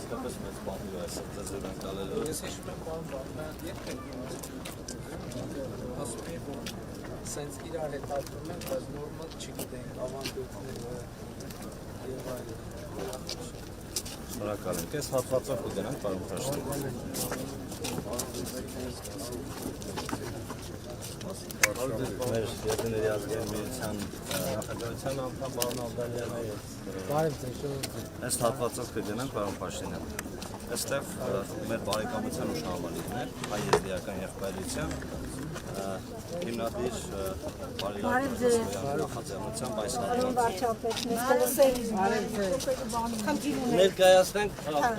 իսկապես մեծ բանի է այս ձեզորեն տալելու։ Ես հիշում եմ պարոն Բաղդան, երբ եք ասում էի, որ սենց իրար հետ ապրում ենք, բայց նորմալ չգիտենք ավանդույթները եւ այլն։ Շնորհակալ ենք։ Այս հատվածով կգնանք, պարոն Փաշինյան։ Մեր Երկրների ազգային միության նախագահության անդամ պարոն Ալդալյանը այս հատվածով կգնանք, պարոն Փաշինյան։ Այստեղ մեր բարեկամության ուշահամալիրներ, հայ եզդիական եղբայրության հիմնադիր նախաձեռնությամբ այս ներկայացնենք,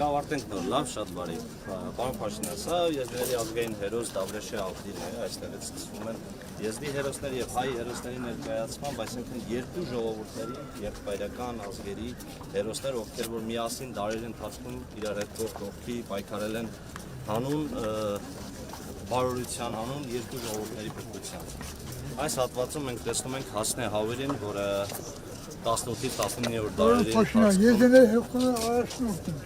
կավարտենք նոր, լավ, շատ բարի։ Պարոն Փաշինյան, սա եզդիների ազգային հերոս Դավրեշի Ալդին է, այստեղից սկսվում են եզդի հերոսների եւ հայ հերոսների ներկայացմամբ, այսինքն երկու ժողովուրդների, եղբայրական ազգերի հերոսներ, ովքեր որ միասին դարերի ընթացքում իրար հետ կողքի պայքարել են հանուն բարօրության, հանուն երկու ժողովուրդների փրկության։ Այս հատվածում մենք տեսնում ենք Հասնե Հավերին, որը 18-ից 19-րդ դարերի ընթացքում եզդիների հերոսները առաջնորդ են։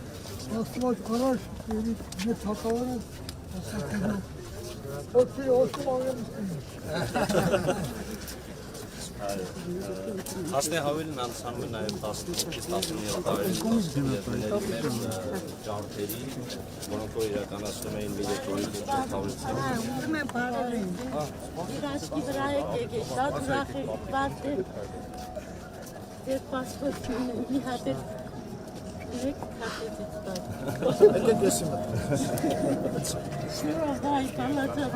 Աստված առաջ մեր թակավարը Ոչի ոչում ամեն Հասնե Հավերին անցանում է նաև 18-ից 19-րդ դարերի եզդիների մեր ջարդերի, որոնք որ իրականացնում էին մի եկորի ջարդավորություն։ Ուզում եմ բարերին, իր աչքի վրա եկեք, շատ ուրախ եք, բարդ եք, դեր պասպորտ չունեն, մի հատ եք Direkt katledildi. Elde gözüm. Şurada ayıkarladım.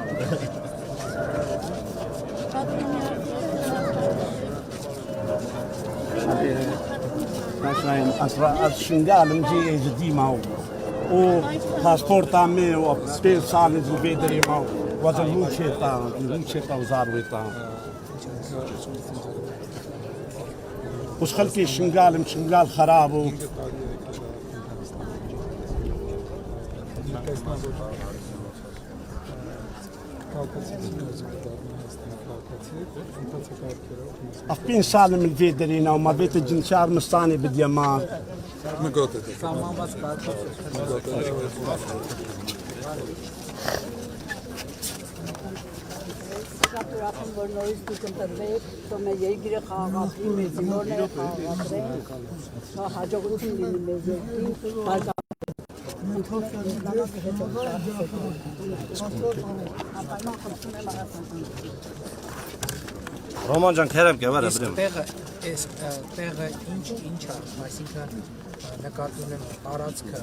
مثلا از شنگالم جی جدی ماو و پاسپورت آمی و 5 سال زبیدری ماو و از لوچه تا وزاروی تا وش خلقی شنگالم شنگال خراب و أخبين سالم الفيدرينا وما بيت الجنشار مستاني باليمان որ նորից դուք ընտրվեք, թող մեր երկիրը խաղաղացվի, մեր զինվորները խաղաղացրեն, հաջողություն լինի մեր երկրին, Ռոման ջան, քերեմ կեվար է բրեմ։ Այս տեղը ինչ է, այսինքն նկատում եմ տարածքը,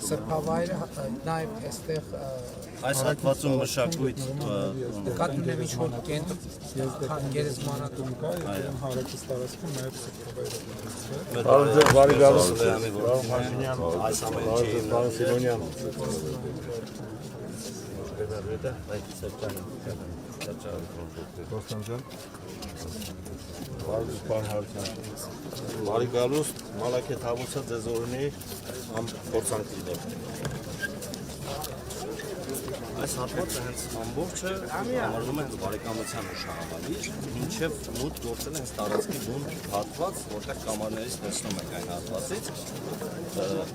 սրբավայրը, նաև այստեղ Այս հատվածում մշակույթ նկատում եմ ինչ-որ գերեզմանատուն կա, հարակից տարածքում նաև սրբավայրը։ բարի գալուս այս ամենի Սիմոնյան Բարի գալուս մալակետ հավուցա ձեզ օրինի փորձանք լինել Այս հատվածը հենց ամբողջը համարվում է հենց բարեկամության ուշահամալիր, մինչև մուտք գործել է հենց տարածքի բուն հատված, որտեղ կամարներից տեսնում ենք այն հատվածից։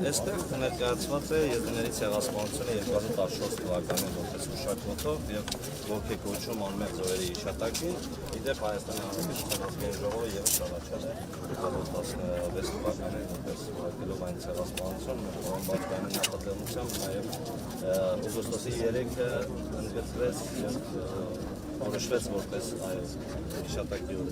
Այստեղ ներկայացված է եզդիների ցեղասպանությունը 2014 թվականին որպես հուշակոթով եւ ոգեկոչում անմեղ զոհերի հիշատակին։ Իդեպ Հայաստանի Հանրապետության ազգային ժողովը ևս ճանաչել է 2016 թվականին որպես հուշակելով այն ցեղասպանությունը, որոնց բացկայանի նախաձեռնությամբ նաեւ օգոստոսի 3-ը ընդգծվեց եւ որոշվեց որպես հիշատակի օր։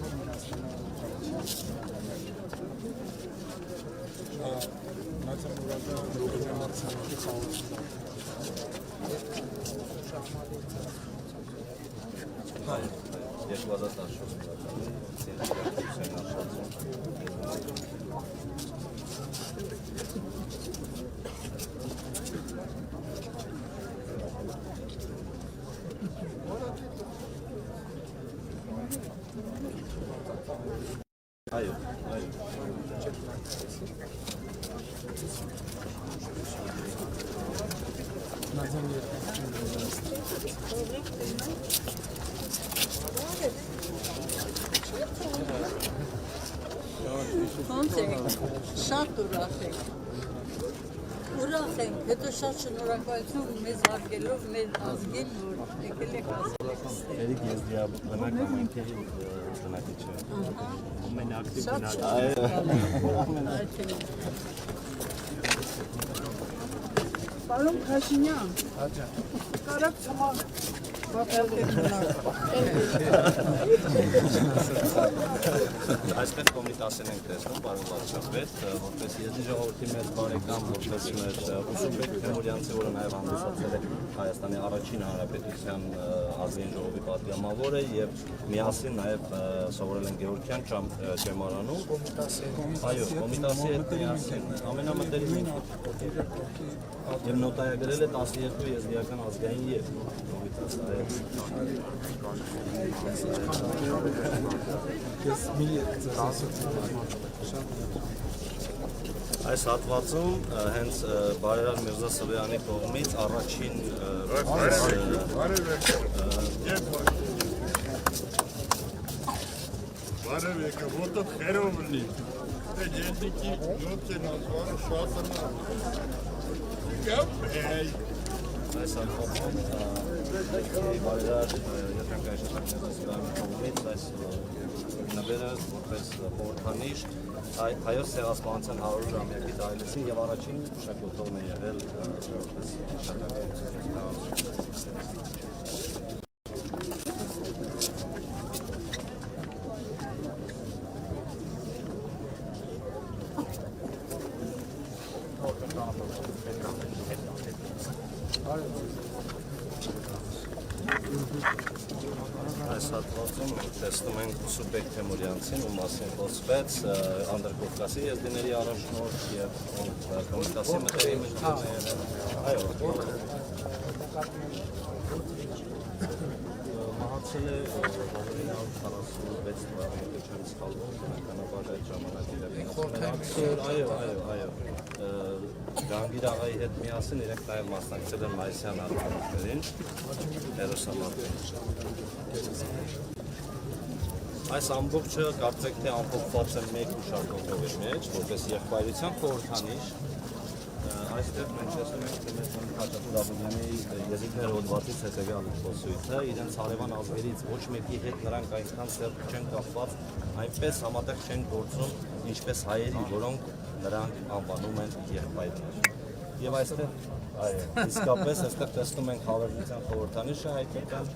Այո, այո։ Ոնց եք, շատ ուրախ եք։ Ուրախ ենք, հետո շատ շնորհակալություն մեզ հարգելով, մեր ազգին, որ եկել եք ասել։ Երեք ես դիա բնակ ամենքի բնակիչ եմ։ Ամենակտիվ բնակ։ Պարոն Փաշինյան, կարակ չմա Այստեղ կոմիտասին ենք տեսնում, պարոն վարչապետ, որպես Եզդի ժողովրդի մեր բարեկամ, որպես մեր Ուսումբեկ Թեմուրյանցի, որը նաև հանդիսացել է Հայաստանի առաջին հանրապետության ազգային ժողովի պատգամավորը եւ միասին նաև սովորել են Գեորգյան ճեմարանում։ Այո, կոմիտասի հետ միասին ամենամտերիմ եւ նոտայագրել է 12 եզդիական ազգային եւ կոմիտասը։ Այս հատվածում հենց Բարերար Միրզա Սվյանի կողմից առաջին Բարև եկա, որտեղ խերով լինի, ետիկի նոց են ազվարը շատն այս հատվածում Բարերար ետրանկային շրջանների Սվյանի կողմից այս նվերը որպես խորհրդանիշ հայոց ցեղասպանության 100 ժամյակի տարելիցին եւ առաջին մշակութողն է եղել որպես շրջանային Այս հատվածում տեսնում ենք Ուսումբեկ Թեմուրյանցին, ում մասին խոսվեց Անդրկովկասի եզդիների առաջնորդ եւ կոմիտասի մտերիմ ընկերները։ Այո, մահացել է 1946 թվականին, չեմ սխալվում, բնականաբար այդ ժամանակ այո, Ջանգիր աղայի հետ միասին իրենք նաև մասնակցել են մայիսյան արարողներին հերոսամարտին։ Այս ամբողջը կարծեք թե ամփոփված է մեկ մշակույթի մեջ, որպես եղբայրության խորհրդանիշ։ Այստեղ մենք տեսնում ենք թե մեր Խաչատուր Աբովյանի եզիկներ հոդվածից հետևյալ խոսույթը, իրենց հարևան ազգերից ոչ մեկի հետ նրանք այնքան սերտ չեն կապված, այնպես համատեղ չեն գործում, ինչպես հայերի, որոնք նրանք անվանում են եղբայրներ։ Եվ այստեղ, իսկապես այստեղ տեսնում ենք հավերժության խորհրդանիշը հայկական,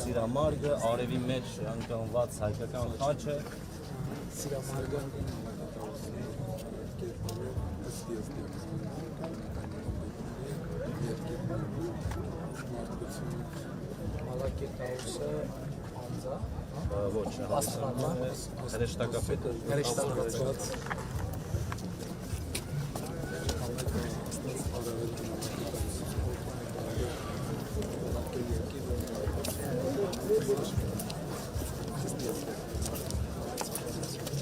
սիրամարգը, արևի մեջ ընկնված հայկական խաչը։ Սիրամարգը Մալակետաուսը անձա, ոչ, հրեշտակապետ։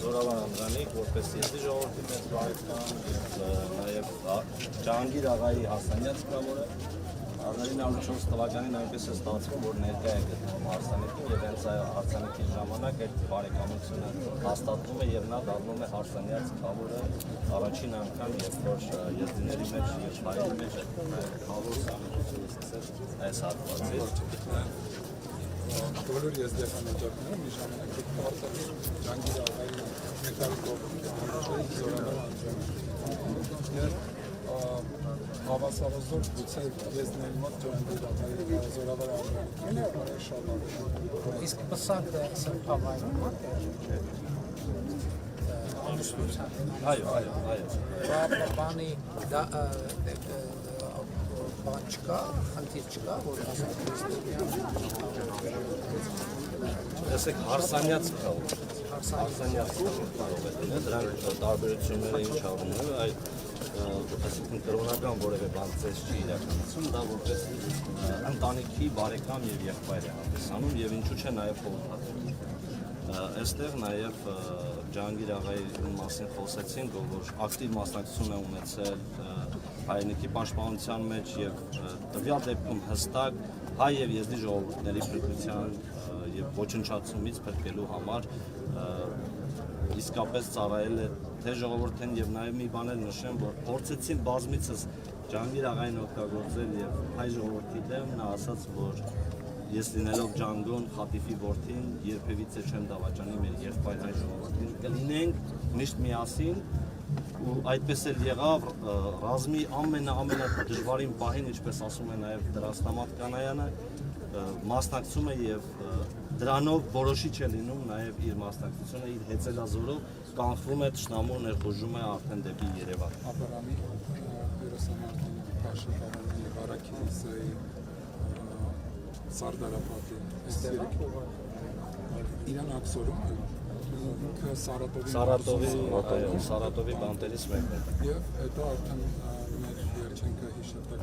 Զորավար Անդրանիկ, որպես Եզդի ժողովրդի մեծ բարեկամ, նաև Ջահանգիր աղայի Հարսանյաց կամորը 1904 թվականին այնպես է ստացվում, որ ներկա է գտնվում Հարսանեկին եւ հենց Հարսանեկի ժամանակ այդ բարեկամությունը հաստատվում է եւ նա դառնում է Հարսանյաց կամորը առաջին անգամ, երբ որ եզդիների մեջ եւ հայերի մեջ խավոր սահմանությունը սկսեց այս հատվածից։ բոլոր եզդիական օջակները մի ժամանակ պատահել Ջանգիր աղայի մեքանի կողմից զորավար անձրան։ Հավասարազոր գուցե եզդիների մոտ Ջանգիր աղայի զորավար անձրան շալավ։ իսկ պսակը սրբավայրում Այո։ բանի բան չկա, խնդիր չկա, որ ասած Տեսեք Հարսանյաց կա, Հարսանյաց կարող է լինել, դրանք տարբերությունները ինչ առնում է, այսինքն կրոնական որևէ բան ծես չի իրականացում, դա որպես ընտանիքի բարեկամ եւ եղբայր է հանդիսանում եւ ինչու՞ չէ նաեւ խորհրդատու։ Այստեղ նաեւ Ջահանգիր աղայի մասին խոսեցինք, որ ակտիվ մասնակցություն է ունեցել հայրենիքի պաշտպանության մեջ եւ տվյալ դեպքում հստակ հայ եւ եզդի ժողովուրդների փրկության եւ ոչնչացումից փրկելու համար իսկապես ծառայել է թե ժողովրդին եւ նաեւ մի բան էլ նշեմ, որ փորձեցին բազմիցս Ջանգիր աղային օգտագործել եւ հայ ժողովրդի դեմ նա ասաց, որ ես լինելով Ջանգոն Խատիֆի որդին երբևիցե չեմ դավաճանի մեր եղբայր հայ ժողովրդին կլինենք միշտ միասին ու այդպես էլ եղավ ռազմի ամենադժվարին պահին, ինչպես ասում է նաև Դրաստամատ Կանայանը, մասնակցում է եւ դրանով որոշիչ է լինում նաև իր մասնակցությունը, իր հեծելազորով կանխվում է թշնամու ներխուժումը արդեն դեպի Երևան։ Ապարամի հյուրասանական Փաշինյանի եւ Արաքելիսայի Սարդարապետի իրան աքսորում ինքը Սարատովի բանտերից մեկն է։ Եվ հետո արդեն մեր Երջենկա հիշատակ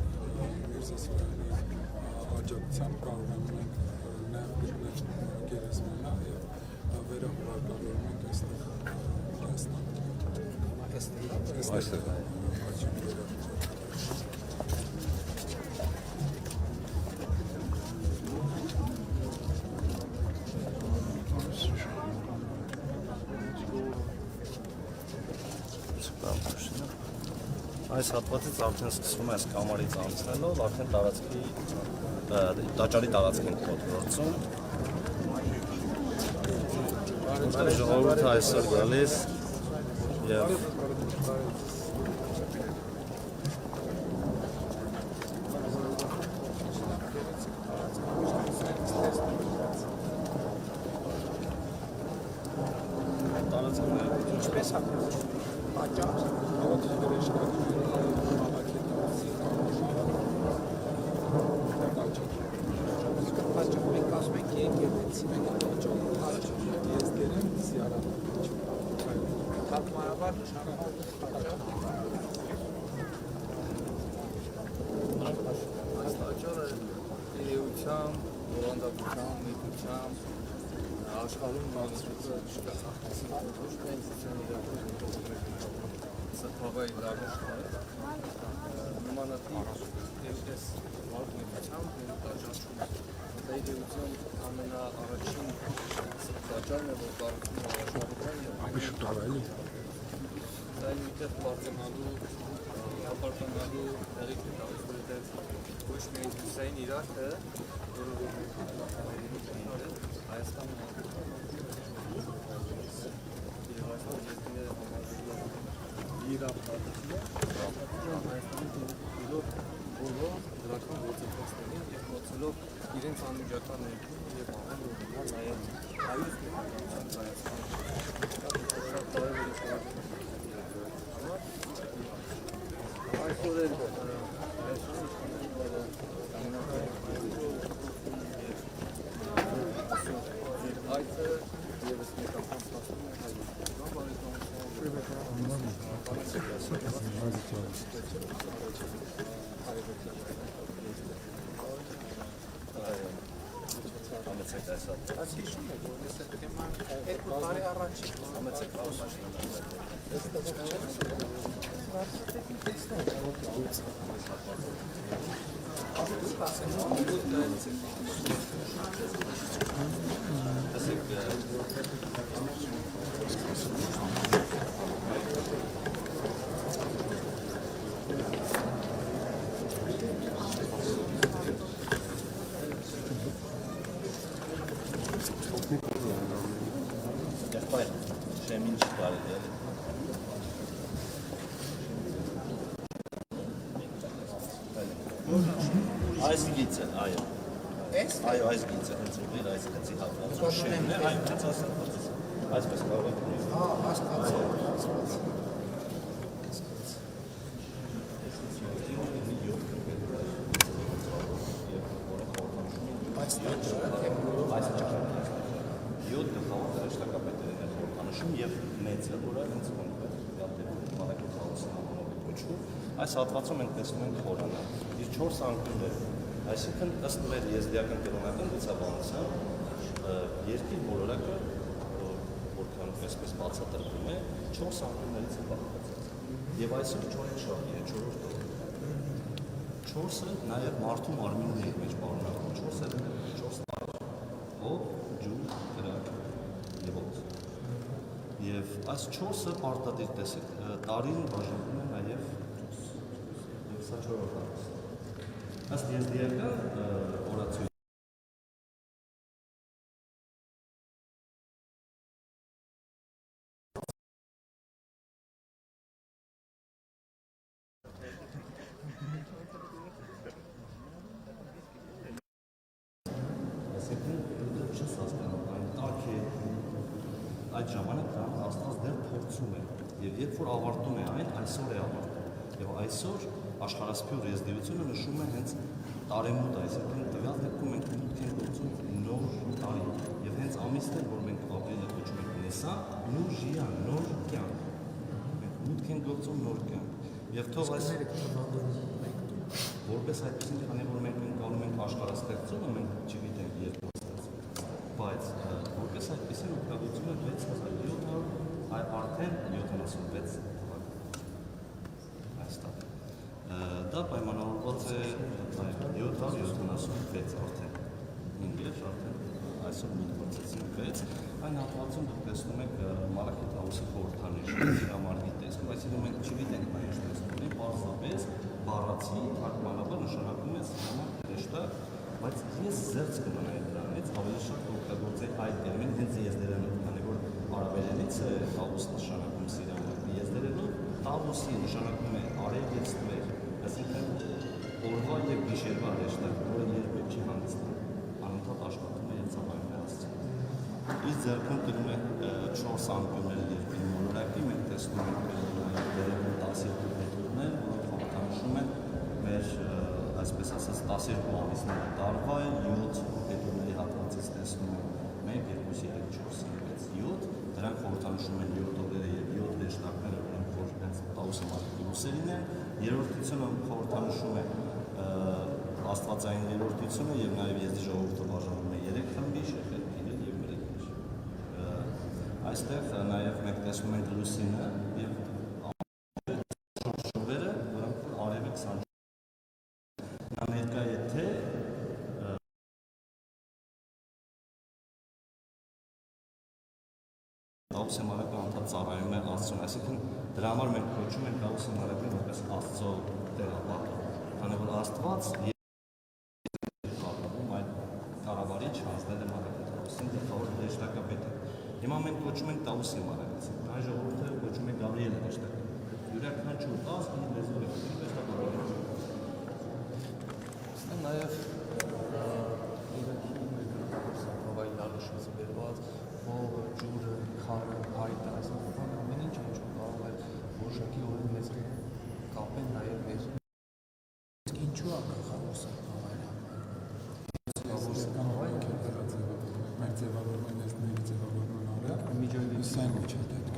Միրզասարյանի աջակցությամբ կարողանում ենք ներդրել գերեզմանը եւ վերահրատարակում ենք այստեղ Այս հատվածից արդեն սկսվում է կամարից անցնելով, արդեն տարածքի տաճարի տարածք ենք գործում։ Ժողովուրդը այսօր գալիս եւ աշխարհում մաղձրուծը չկա սրբավայ լավաշները նմանատիպ ես վարդնիցությամբ ներկայացում դա իդեալության ամենաառաջին սրբաճարն է, որ կառուցվում է աշխարհում եւ Շուտ արելի դա ինքնին բարձրանալու ապարտանալու դերիկ տալիս ոչ միայն հուսային Իրաքը, որը Հայաստանը իրենց անմիջական ներքին և նաև հայոց այսօր էլ այդը եվս մեկ անգամ ստացվում է Համեցեք այս հատ։ Այս հիշում եք, որ ես այդ թեման 2 տարի առաջ Համեցեք Շեմին չկարելի է։ Այս գիծը, այո։ Այո, այս գիծը, հենց ուղիղ այս գծի հատվածում շեմն է, այո, հենց այսպես կարող եք ունել։ Այս յոթ գլխավոր հրաշքապետերին է խորհրդանշում եւ մեծը, որը հենց մալակի խաղոսն կոչվում։ Այս հատվածում մենք տեսնում ենք խորանը։ Իր 4 անկյուններ, այսինքն ըստ մեր եզդիական կրոնական գծաբանության երկիր մոլորակը, որքան այսպես բացատրվում է, 4 անկյուններից է բաղկացած։ Եվ այսօր 4 շարքի է 4-րդ 4-ը նաև մարդու մարմինն է մեջ պարունակում 4 էլեմենտ, 4 տարր, ով, ջուր, Եվ այս 4-ը պարտադիր տեսեք, տարին բաժանվում է նաև սա 4-րդ տարի։ Ըստ եզդիական օրացույց այդ ժամանակ դրան Աստված դեռ փորձում է եւ երբ որ ավարտում է այն այսօր է ավարտում եւ այսօր աշխարհասփյուռ եզդիությունը նշում է հենց տարեմուտ այսինքն տվյալ դեպքում մենք մուտք ենք գործում նոր տարի եւ հենց ամիսն է որ մենք ապրիլը կոչում ենք Նիսան նոր ժիան նոր կյանք մենք մուտք ենք գործում նոր կյանք եւ թող այս որպես այդպեսին քանի որ մենք ընկալում ենք աշխարհաստեղծումը մենք չգիտենք երբ բայց որպես այդպեսին օգտագործում է 6700 արդեն 76 այստեղ դա պայմանավորված է 776 արդեն 5 արդեն այսօր մոտ գործեցին 6 այն հատվածում դուք տեսնում եք Մալաքի Տաուսի խորհրդանիշը հրամարգի տեսքում այսինքն մենք չգիտենք նա ինչ տեսնում է պարզապես բառացի թարգմանաբար նշանակում է սրանք հեշտակ բայց ես զերծ կմնայի դրանից ավելի շատ օգտագործել այդ տերմին հենց եզդերանով, քանի որ արաբերենից է տավուս նշանակում սիրամարգ եզդերանով, տավուսի նշանակում է արև և ստվեր, այսինքն օրվա և գիշերվա հեշտակ, որը երբեք չի հանդիսանում, անընդհատ աշխատում է և ծավալում է Աստծուն։ Իր ձեռքում կրում է 4 անկյուններ երկրի մոլորակի, մենք տեսնում ենք դերևում 12 պետուրներ, որոնք խորհրդանշում են մեր այսպես ասած 12 ամիսների տարվա 7 պետուրների հատվածից տեսնում ենք 1, 2, 3, 4, 5, 6, 7 դրանք խորհրդանշում են 7 օրերը եւ 7 հեշտակները, որոնք որ հենց Տաուսի մարդու լուսերին են, երրորդությունը խորհրդանշում է աստվածային երրորդությունը եւ նաեւ եզդի ժողովուրդը բաժանվում է 3 խմբի՝ շեխեր, փիրել եւ մրեքներ։ Այստեղ նաեւ մենք տեսնում ենք լուսինը եւ շուրշուրերը, որոնք արևի 20 նա ներկա է թե Տաուսի մարակը անդադ ծառայում է Աստծուն, այսինքն դրա համար մենք կոչում ենք Տաուսի մարակը որպես Աստծո տեղապատը, քանի որ Աստված կառնում այդ կառավարիչ հանձնել է մարակը Տաուսին, գլխավոր հեշտակապետը։ Հիմա մենք կոչում ենք Տաուսի մարակից, այ ժողովուրդը կոչում է Գաբրիելը հեշտակապետ։ Յուրաքանչյուր տասը իր լեզվով է կոչում հեշտակապետը։ Նաև հավայի լալուշից բերված ողը, ջուրը, քարը, հայտը, այսինքն ամեն ինչ կարող է որոշակի օրը մեզ կապեն նաև մեր ինչու է գլխավորսը հավայրը մեր ձևավորման եզների ձևավորման օրը միջոյի սենդվիչ է դեպք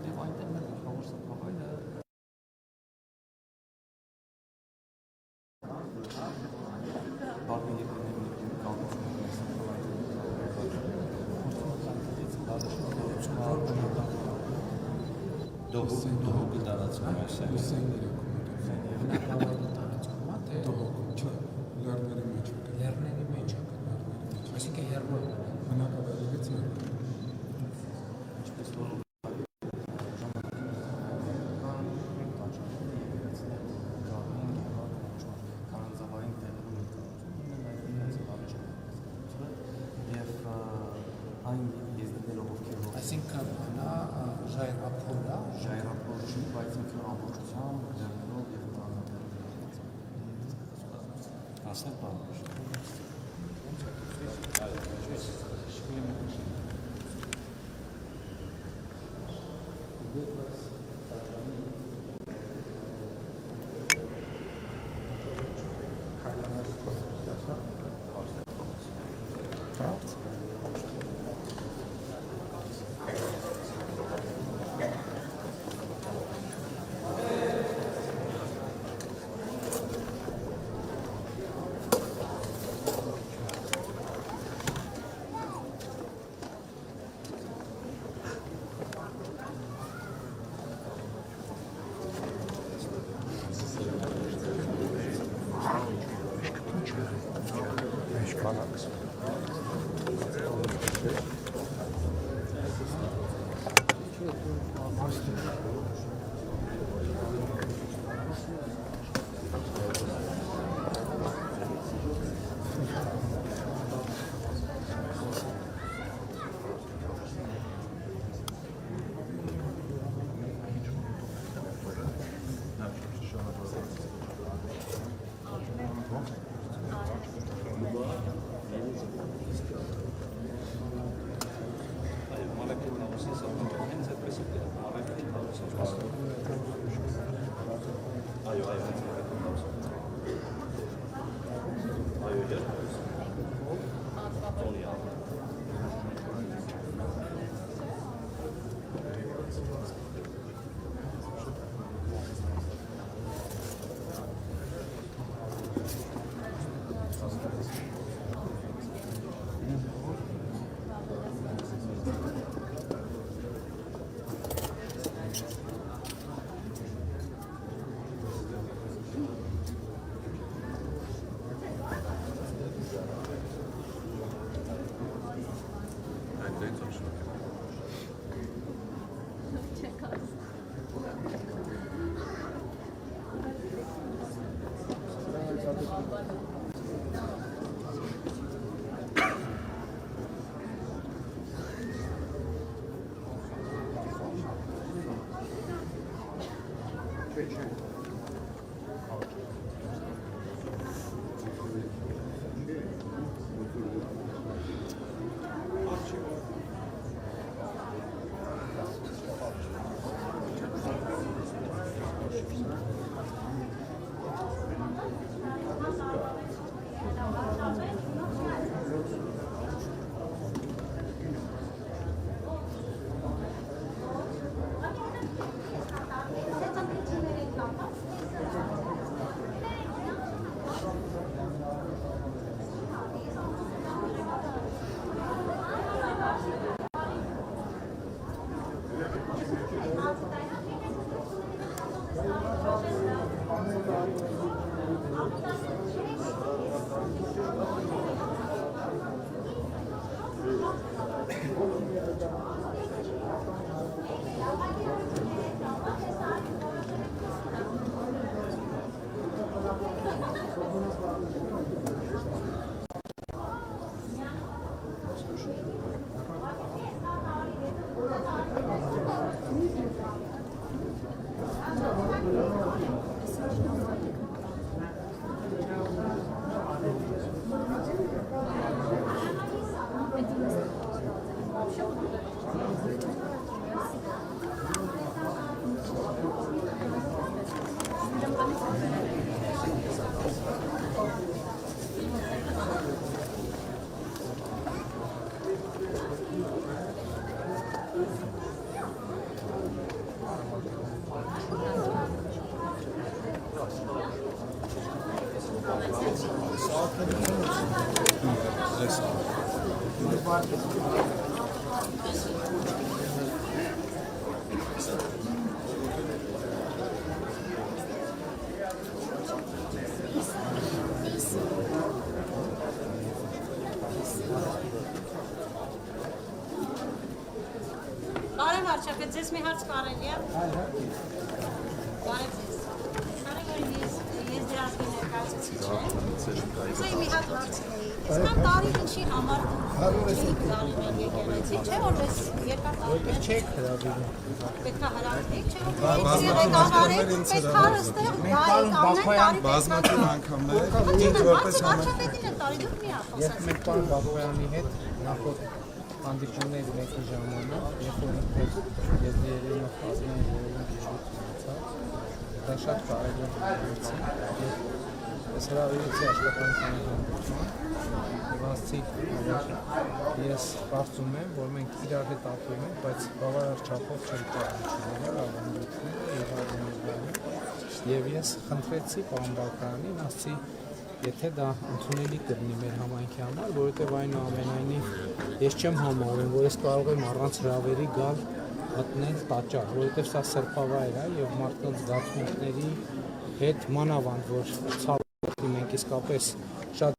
եւ այնտեղ մեր գլխավորսը հավայրը Դողոկը տարածվում է սեն։ Սեն իրակում է դողոկ չէ, լեռների մեջ է։ լեռների մեջ է այսինքն հեռու է Մնակավայրից մեր այսինքն նա ժայռափոր է, ժայռափոր չի, բայց ինքը ամբողջությամբ լեռներով եւ տաններով Ասել բան։ Բանակս Բարև Արչակը, ձեզ մի հարց կարելի է։ Բարև ձեզ։ Կարևոր ես դրազգի ներկայացուցիչ եմ։ Ուզեի մի հատ հարց ունեի։ Իսկան տարի ինչի համար գալու եկեղեցի, չէ՞ որ ես երկար տարի չեք հրավիրում։ Պետք է հրավիրեք, չէ՞ որ ղեկավարեք, պետք է այստեղ բազմաթիվ անգամներ ինձ որպես Արչակետին է տարի դուք մի հատ Երբ մենք պարոն Բաբոյանի հետ նախորդ հանդիպումների մեկի ժամանակ, երբ որ ինքս եզդիերենով կազմային որոնք իջուց ունեցավ, դա շատ կարևոր հարց է։ Ես հրավիրեցի աշխատանքային հանդիպման եւ ասացի, որ ես կարծում եմ, որ մենք իրար հետ ապրում ենք, բայց բավարար չափով չենք կարող ավանդույթները եւ այլն։ Եվ ես խնդրեցի պարոն Բաբոյանին, ասացի, եթե դա ընդունելի կլինի մեր համայնքի համար, որովհետև այնուամենայնիվ ես չեմ համարում, որ ես կարող եմ առանց հրավերի գալ մտնել տաճար, որովհետև սա սրբավայր է եւ մարդկանց զգացմունքների հետ մանավանդ որ ցավի մենք իսկապես շատ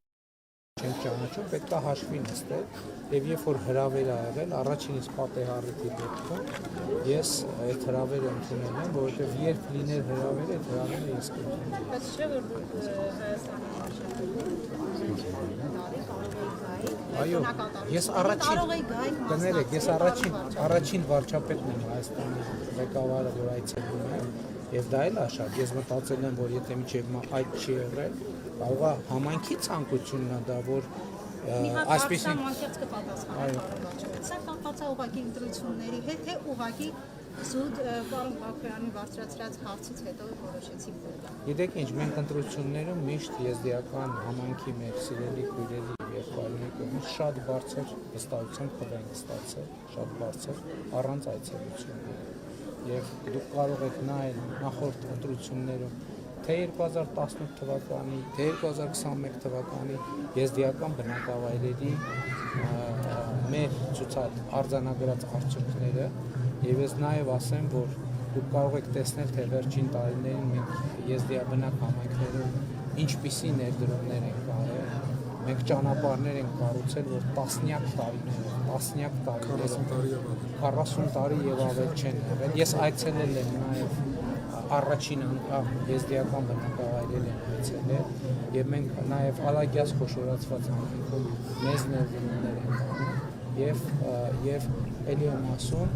չենք ճանաչում, պետք է հաշվի նստել եւ երբ որ հրավեր ա եղել, առաջինից պատեհառիթի դեպքում ես այդ հրավերը ընդունել եմ, որովհետև երբ լիներ հրավերը, այդ հրավերը ես կընդունեմ։ Բայց չէ՞ որ Այո, ես կներեք, ես առաջին վարչապետն եմ Հայաստանի ղեկավարը, որ այցելում եմ, եւ դա էլ է շատ, ես մտածել եմ, որ եթե միջև այդ չի եղել, կարող է համայնքի ցանկությունն է դա, որ այսպեսին Սա կապված է ուղղակի ընտրությունների հետ, թե ուղղակի զուտ պարոն Բաբոյանի բարձրացրած հարցից հետո որոշեցիք որ դա։ Գիտեք ինչ, մենք ընտրություններում միշտ եզդիական համայնքի մեր սիրելի քույրերի եւ այլնի կողմից շատ բարձր վստահությամբ խփ ենք ստացել, շատ բարձր առանց այցելությունների։ Եվ դուք կարող եք նայել նախորդ ընտրություններում թե 2018 թվականի, թե 2021 թվականի եզդիական բնակավայրերի մեր արձանագրած արդյունքները եւ ես նաեւ ասեմ, որ դուք կարող եք տեսնել, թե վերջին տարիներին մենք եզդիաբնակ համայնքներում ինչպիսի ներդրումներ ենք արել, մենք ճանապարհներ ենք կառուցել, որ տասնյակ տարիներով 40 տարի եւ ավել չեն եղել։ Ես այցելել եմ նաեւ առաջին անգամ եզդիական բնակավայրեր են այցելել եւ մենք նաեւ Ալագյաց խոշորացված համայնքում մեծ ներդրումներ ենք անում եւ ելի եմ ասում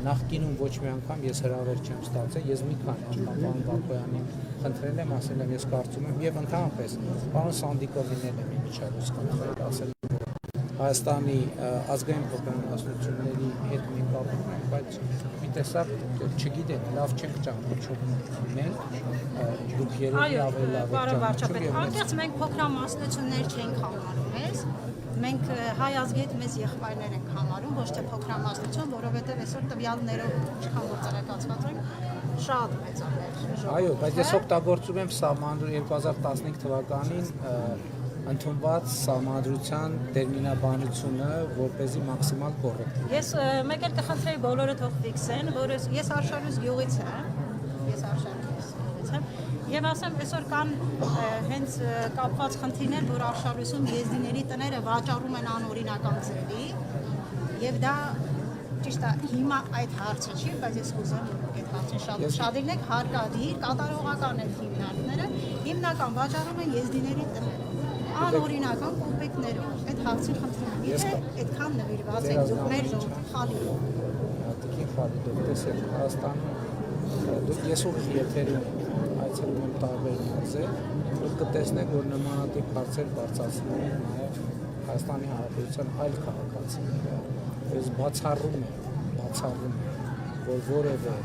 նախկինում ոչ մի անգամ ես հրավեր չեմ ստացել, ես մի քանի անգամ պարոն Բակոյանին խնդրել եմ, ասել եմ ես կարծում եմ եւ ընդհանրապես պարոն Սանդիկովին եմ միջազգային խնդրել, ասել Հայաստանի ազգային փոքրամասնությունների հետ մենք կապում ենք, բայց մի տեսակ չգիտեմ, լավ չենք ճանաչում մենք, դուք երևի ավելի լավ եք ճանաչում եւ անկեղծ մենք փոքրամասնություններ չենք համարում մեզ, մենք հայ ազգի հետ մեզ եղբայրներ ենք համարում, ոչ թե փոքրամասնություն, որովհետեւ այսօր տվյալներով ինչքան որ ծրագրացված ենք, շատ մեծ է մեր ժողովուրդը։ Այո, բայց ես օգտագործում եմ սահմանադրություն 2015 թվականին ընդունված սահմանադրության տերմինաբանությունը, որպեսզի մաքսիմալ կոռեկտ։ Ես մեկ էլ կխնդրեի բոլորը թող ֆիքսեն, որ ես Արշալույս գյուղից եմ, եւ ասեմ այսօր կան հենց կապված խնդիրներ, որ Արշալույսում եզդիների տները վաճառում են անօրինական ձևի, եւ դա ճիշտ է, հիմա այդ հարցը չի, բայց ես կուզեմ այդ հարցին շատիրնեք հարկադիր, կատարողական են հիմնարկները, հիմնական վաճառում են եզդիների տները, անօրինական կոմպեկտներով, այդ հարցին խնդրում եմ, եթե այդքան նվիրված եք դուք մեր խալիով։ Տիկին խալիով, տեսեք, Հայաստանում դուք ես ուղիղ եթերում այցելում եմ տարբեր մարզեր, որ կտեսնեք, որ նմանատիպ հարցեր բարձրացնում են նաև Հայաստանի Հանրապետության այլ քաղաքացիները, ես բացառում եմ, որ որևէ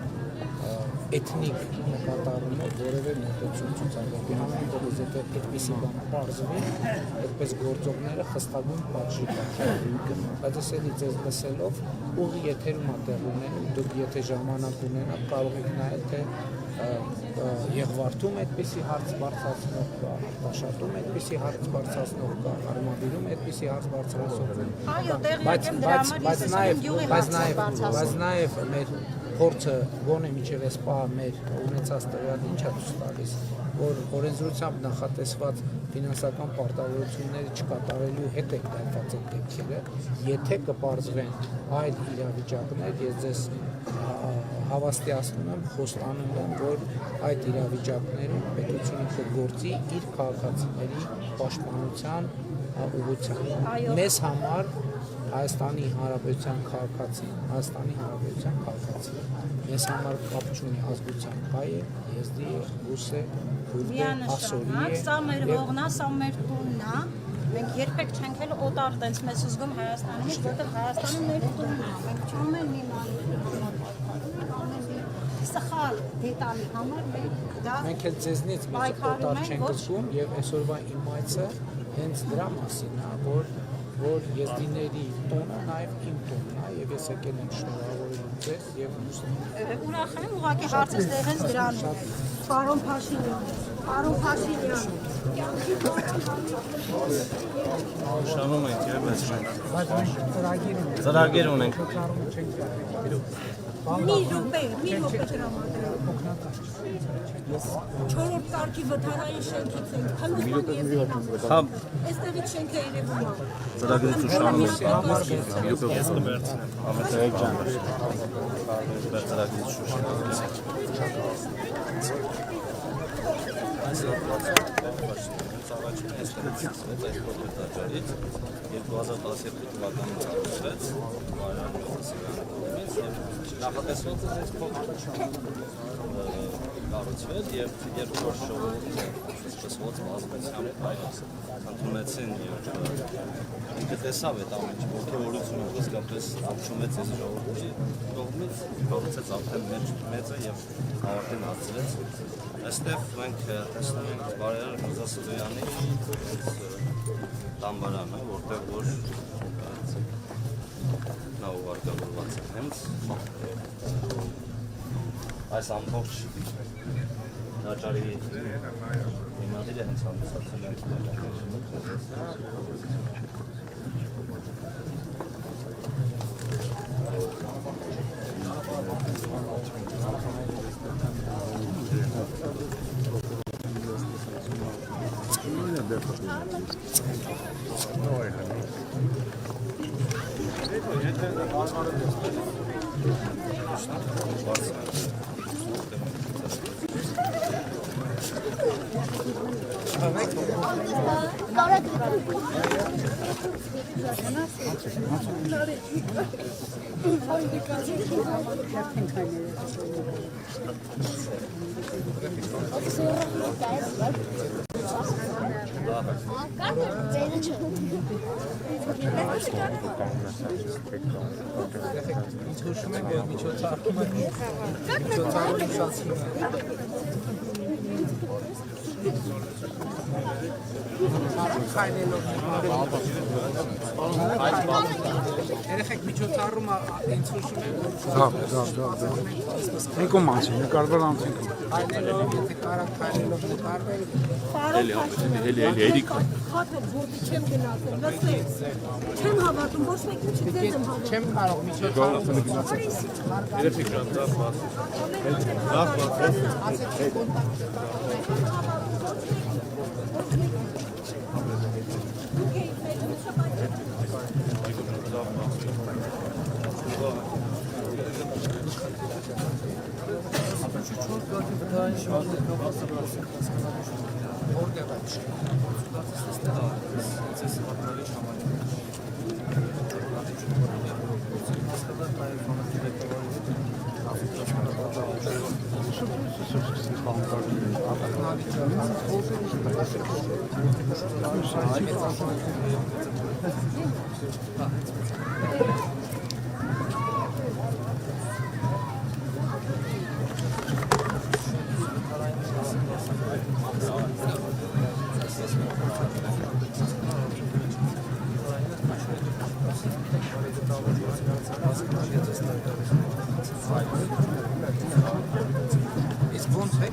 էթնիկ նկատառումով որևէ մոտեցում ցուցաբերվի համեն դեպս եթե այդպիսի բան պարզվի, այդպես գործողները խստագույն պատժի պատճառի բայց ես էլի ձեզ լսելով ուղի եթերում տեղ ունենում, դուք եթե ժամանակ ունենաք կարող եք նայել թե Եղվարդում այդպիսի հարց բարձրացնող կա, Արտաշատում այդպիսի հարց բարձրացնող կա, Արմավիրում այդպիսի հարց բարձրացնող կա։ Այո, տեղի եմ դրա համար ես ասում յուղի հարց բարձրացնող։ Բայց նաև մեր փորձը գոնե միջև այս պահը մեր ունեցած տվյալ ինչ է ցույց տալիս, որ օրենսդրությամբ նախատեսված ֆինանսական պարտավորությունները չկատարելու հետ է կապված այդ դեպքերը, եթե կպարզվեն այլ իրավիճակներ, ես ձեզ հավաստիացնում եմ, խոստանում եմ, որ այդ իրավիճակներում պետությունը կգործի իր քաղաքացիների պաշտպանության ուղղությամբ։ Մեզ համար Հայաստանի Հանրապետության քաղաքացին, Հայաստանի Հանրապետության քաղաքացի։ Մեզ համար կապ չունի ազգության հայ է, եզդի է, ռուս է, քուրդ է, ասորի է։ Սա մեր հողն է, սա մեր տունն է։ Մենք երբեք չենք էլ օտար տենց մեզ զգում Հայաստանից, որտեղ Հայաստանը մեր տունն է։ Մենք չունենք մի սխալ դետալի համար մենք էլ ձեզնից մեզ օտար չենք զգում եւ այսօրվա իմ այցը հենց դրա մասին է, որ եզդիների տոնը նաև իմ տոնն է եւ ես եկել եմ շնորհավորել ձեզ եւ ուրախ եմ ուղղակի հարցս դեղենց դրանում Պարոն Փաշինյան Շանում ենք եւ ես մենք ծրագիր ունենք մի րոպե տրամադրել չորրորդ կարգի վթարային շենքից ենք քանդման եւ այստեղից շենքը երևում է ծրագրից ու շանում ենք ես կբերցնեմ ամենայեք ջան ծրագրից ու շանում առաջին էստերից այս փոքրտաճարից 2017 թվականից արվեց Մարիան Մեսսիանից եւ նախատեսված է այս փոքրտաճարը կառուցվել եւ երկրորդ ժողովուրդը սկսված բազմությամբ այլոց ընդունեցին եւ ինքը տեսավ այդ ամենը ողջորությունը իսկապես ապշումեց այս ժողովրդի կողմից կառուցեց արդեն մեծը եւ ավարտին հասցրեց այստեղ մենք տեսնում ենք Բարերար Միրզասոյանի տամբարանը, որտեղ որ նա ուղարկավորված է հենց այս ամբողջ տաճարի հիմնադիրը հենց ամուսացել է Բարեկամներ Ինչ հուշում եք, որ միջոցառումը շացնում Երեխեք միջոցառումը ինձ հուշում եք, Ինքո մասի, նկարվել անցինք։ հայնելով, եթե կարակ հայնելով նկարվել, Չեմ գնացել, լսեք, չեմ հավատում, ոչ մեկ ինչի ձեզ եմ հավատում։ չեմ կարող միջոցառումը Իսկ ոնց է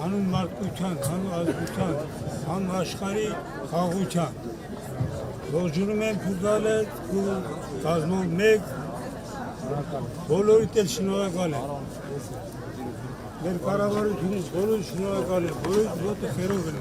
հանուն մարդկության, հանուն ազգության, հանուն աշխարհի խաղաղության։ Ողջունում եմ Փուրդալետ ու կազմով մեկ բոլորիդ էլ շնորհակալ եմ։ Մեր կառավարությունից բոլոր շնորհակալ եմ, բոլորիդ ոտը խերով են։